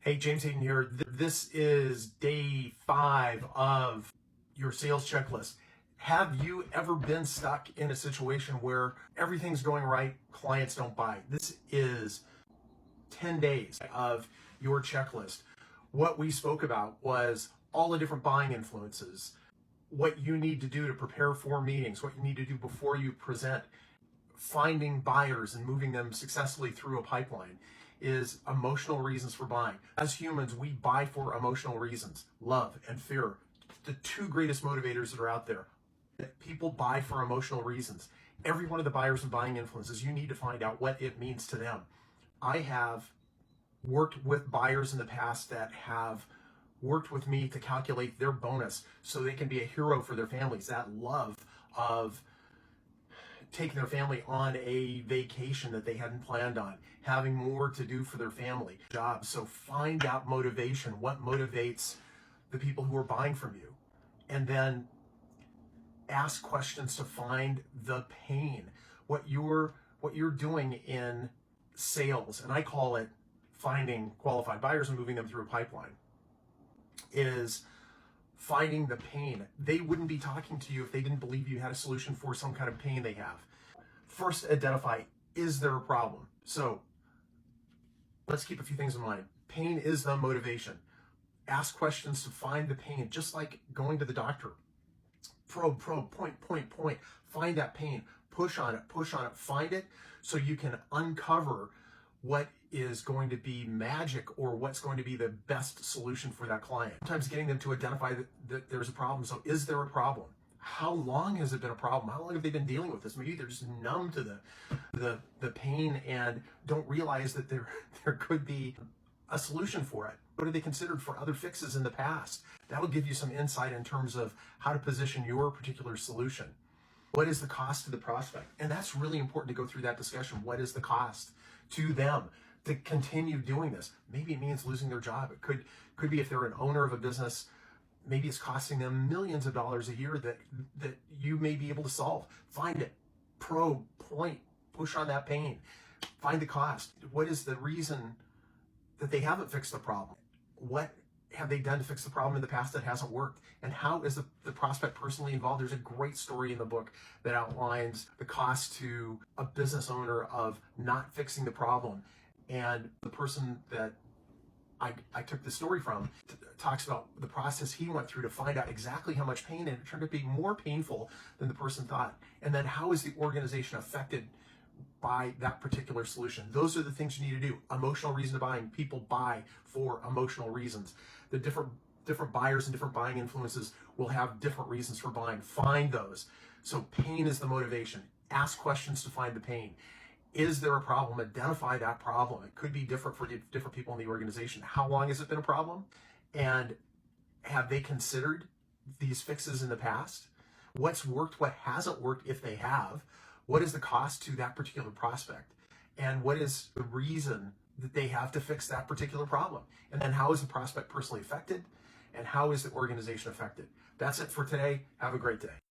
Hey, James Hayden here. This is day 5 of your sales checklist. Have you ever been stuck in a situation where everything's going right, clients don't buy? This is 10 days of your checklist. What we spoke about was all the different buying influences, what you need to do to prepare for meetings, what you need to do before you present, finding buyers and moving them successfully through a pipeline is emotional reasons for buying. As humans, we buy for emotional reasons, love and fear, the two greatest motivators that are out there. People buy for emotional reasons. Every one of the buyers and buying influences, you need to find out what it means to them. I have worked with buyers in the past that have worked with me to calculate their bonus so they can be a hero for their families. That love of taking their family on a vacation that they hadn't planned on, having more to do for their family, jobs. So find out motivation, what motivates the people who are buying from you, and then ask questions to find the pain. What you're doing in sales, and I call it finding qualified buyers and moving them through a pipeline, is finding the pain. They wouldn't be talking to you if they didn't believe you had a solution for some kind of pain they have. First, identify, is there a problem? So let's keep a few things in mind. Pain is the motivation. Ask questions to find the pain, just like going to the doctor. Probe, point. Find that pain, push on it, find it so you can uncover what is going to be magic or what's going to be the best solution for that client. Sometimes getting them to identify that there's a problem. So is there a problem? How long has it been a problem? How long have they been dealing with this? Maybe they're just numb to the pain and don't realize that there could be a solution for it. What have they considered for other fixes in the past? That'll give you some insight in terms of how to position your particular solution. What is the cost to the prospect? And that's really important to go through that discussion. What is the cost to them to continue doing this? Maybe it means losing their job. It could be if they're an owner of a business, maybe it's costing them millions of dollars a year that you may be able to solve. Find it, probe, point, push on that pain. Find the cost. What is the reason that they haven't fixed the problem? What have they done to fix the problem in the past that hasn't worked? And how is the prospect personally involved? There's a great story in the book that outlines the cost to a business owner of not fixing the problem. And the person that I took the story from talks about the process he went through to find out exactly how much pain, and it turned out to be more painful than the person thought. And then how is the organization affected by that particular solution? Those are the things you need to do. Emotional reason to buying. People buy for emotional reasons. The different buyers and different buying influences will have different reasons for buying. Find those. So pain is the motivation. Ask questions to find the pain. Is there a problem? Identify that problem. It could be different for different people in the organization. How long has it been a problem? And have they considered these fixes in the past? What's worked? What hasn't worked if they have? What is the cost to that particular prospect? And what is the reason that they have to fix that particular problem? And then how is the prospect personally affected? And how is the organization affected? That's it for today. Have a great day.